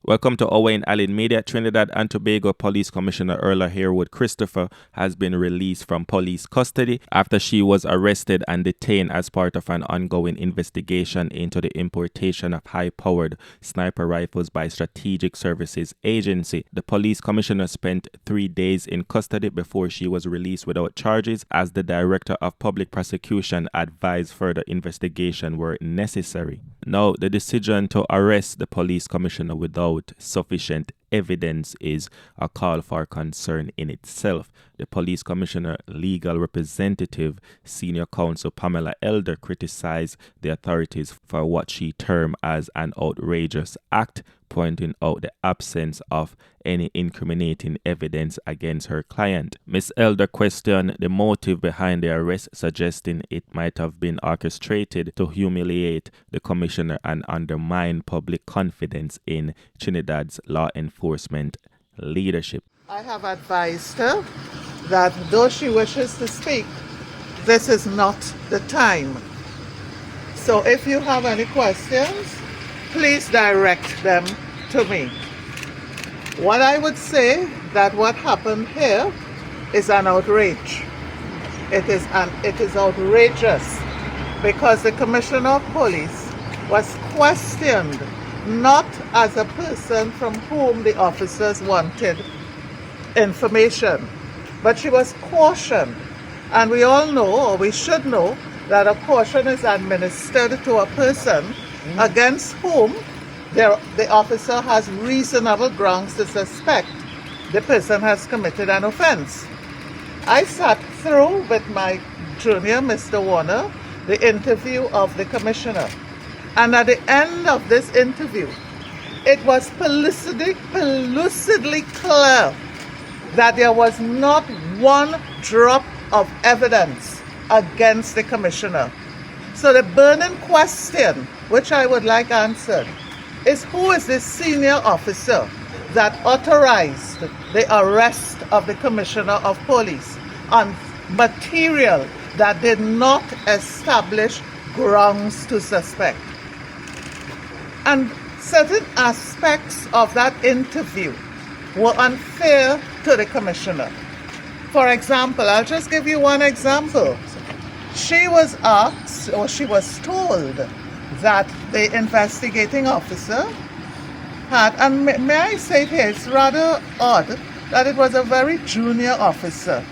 Welcome to Owen Allen Media. Trinidad and Tobago Police Commissioner Erla Harewood-Christopher has been released from police custody after she was arrested and detained as part of an ongoing investigation into the importation of high-powered sniper rifles by Strategic Services Agency. The police commissioner spent 3 days in custody before she was released without charges, as the Director of Public Prosecution advised further investigation were necessary. Now, the decision to arrest the police commissioner without sufficient evidence is a call for concern in itself. The police commissioner legal representative, senior counsel Pamela Elder, criticized the authorities for what she termed as an outrageous act, pointing out the absence of any incriminating evidence against her client. Ms. Elder questioned the motive behind the arrest, suggesting it might have been orchestrated to humiliate the commissioner and undermine public confidence in Trinidad's law enforcement leadership. I have advised her that though she wishes to speak, this is not the time. So if you have any questions, please direct them to me. What I would say that what happened here is an outrage. It is outrageous because the Commissioner of Police was questioned not as a person from whom the officers wanted information, but she was cautioned. And we all know, or we should know, that a caution is administered to a person against whom the officer has reasonable grounds to suspect the person has committed an offense. I sat through with my junior, Mr. Warner, the interview of the commissioner. And at the end of this interview, it was pellucidly clear that there was not one drop of evidence against the commissioner. So the burning question, which I would like answered, is who is the senior officer that authorized the arrest of the Commissioner of Police on material that did not establish grounds to suspect? And certain aspects of that interview were unfair to the commissioner. For example, I'll just give you one example. She was asked, or she was told, that the investigating officer had, and may I say here, it's rather odd that it was a very junior officer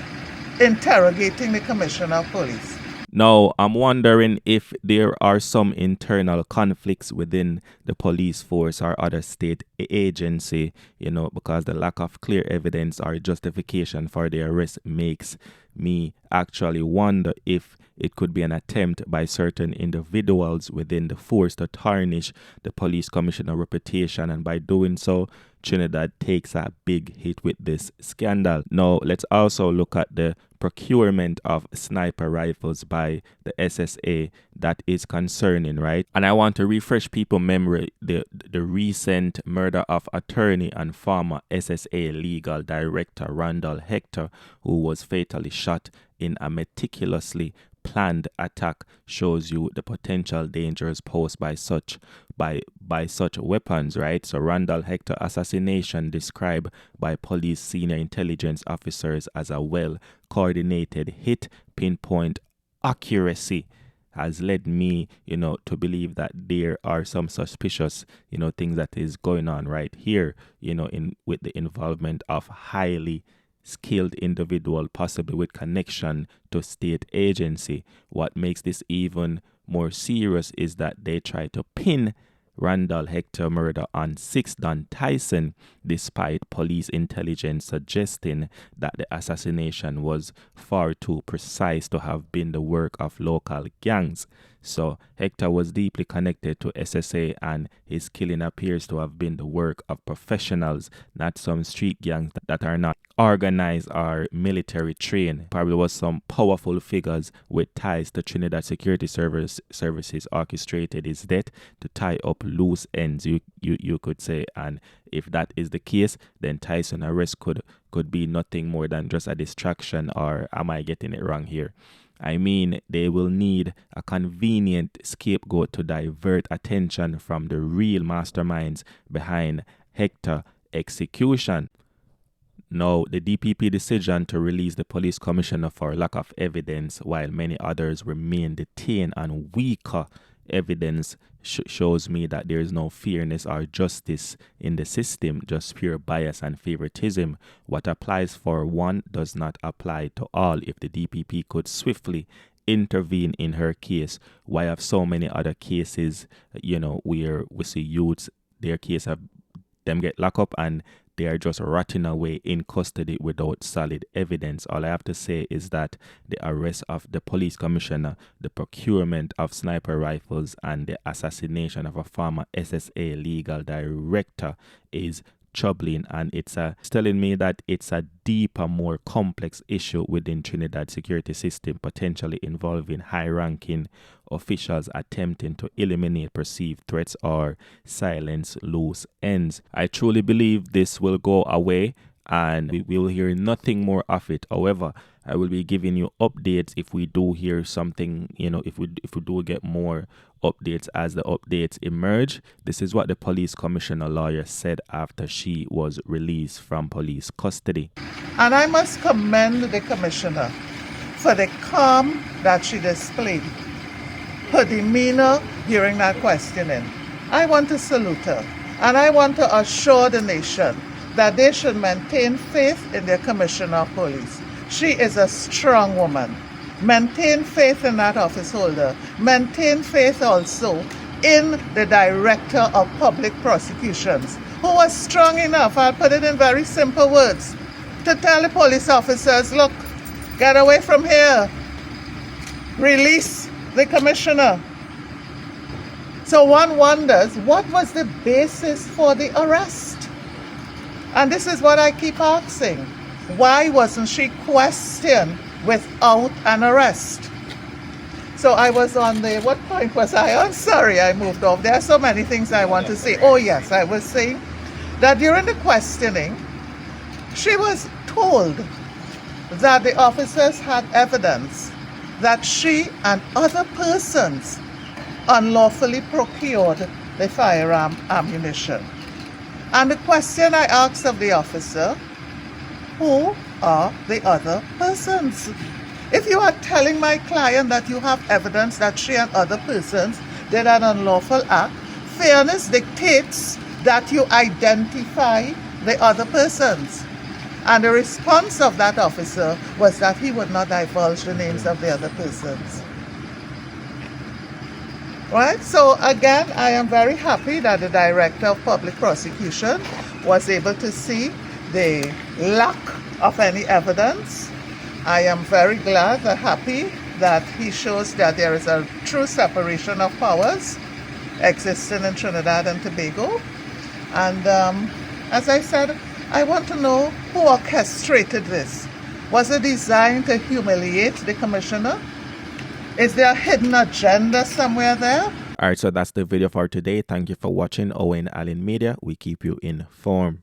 interrogating the Commissioner of Police. Now, I'm wondering if there are some internal conflicts within the police force or other state agency, because the lack of clear evidence or justification for the arrest makes me actually wonder if it could be an attempt by certain individuals within the force to tarnish the police commissioner reputation, and by doing so, Trinidad takes a big hit with this scandal. Now, let's also look at the procurement of sniper rifles by the SSA. That is concerning, right? And I want to refresh people's memory the recent murder of attorney and former SSA legal director Randall Hector, who was fatally shot in a meticulously planned attack, shows you the potential dangers posed by such weapons, right? So Randall Hector assassination, described by police senior intelligence officers as a well-coordinated hit, pinpoint accuracy, has led me, to believe that there are some suspicious, things that is going on right here, with the involvement of highly skilled individual, possibly with connection to state agency. What makes this even more serious is that they try to pin Randall Hector murder on 6 Don Tyson, despite police intelligence suggesting that the assassination was far too precise to have been the work of local gangs. So Hector was deeply connected to SSA, and his killing appears to have been the work of professionals, not some street gangs that are not organized or military trained. Probably was some powerful figures with ties to Trinidad Security Services orchestrated his death to tie up loose ends, you could say. And if that is the case, then Tyson's arrest could be nothing more than just a distraction, or am I getting it wrong here? I mean, they will need a convenient scapegoat to divert attention from the real masterminds behind Hector execution. Now, the DPP decision to release the police commissioner for lack of evidence, while many others remain detained on weaker evidence, shows me that there is no fairness or justice in the system, just pure bias and favoritism. What applies for one does not apply to all. If the DPP could swiftly intervene in her case, why have so many other cases, where we see youths, their case have them get locked up and they are just rotting away in custody without solid evidence? All I have to say is that the arrest of the police commissioner, the procurement of sniper rifles, and the assassination of a former SSA legal director is troubling, and it's telling me that it's a deeper, more complex issue within Trinidad security system, potentially involving high-ranking officials attempting to eliminate perceived threats or silence loose ends. I truly believe this will go away and we will hear nothing more of it. However, I will be giving you updates if we do hear something, if we do get more updates as the updates emerge. This is what the police commissioner lawyer said after she was released from police custody. And I must commend the commissioner for the calm that she displayed, her demeanor during that questioning. I want to salute her, and I want to assure the nation that they should maintain faith in their commissioner of police. She is a strong woman. Maintain faith in that office holder. Maintain faith also in the director of public prosecutions, who was strong enough, I'll put it in very simple words, to tell the police officers, look, get away from here. Release the commissioner. So one wonders, what was the basis for the arrest? And this is what I keep asking. Why wasn't she questioned without an arrest? So I was on what point was I on? Sorry, I moved off. There are so many things I want to say. Oh yes, I was saying that during the questioning, she was told that the officers had evidence that she and other persons unlawfully procured the firearm ammunition. And the question I asked of the officer, who are the other persons? If you are telling my client that you have evidence that she and other persons did an unlawful act, fairness dictates that you identify the other persons. And the response of that officer was that he would not divulge the names of the other persons. Right? So again, I am very happy that the Director of Public Prosecution was able to see the lack of any evidence. I am very glad and happy that he shows that there is a true separation of powers existing in Trinidad and Tobago. And as I said, I want to know who orchestrated this. Was it designed to humiliate the commissioner? Is there a hidden agenda somewhere there? All right, so that's the video for today. Thank you for watching Owen Allen Media. We keep you informed.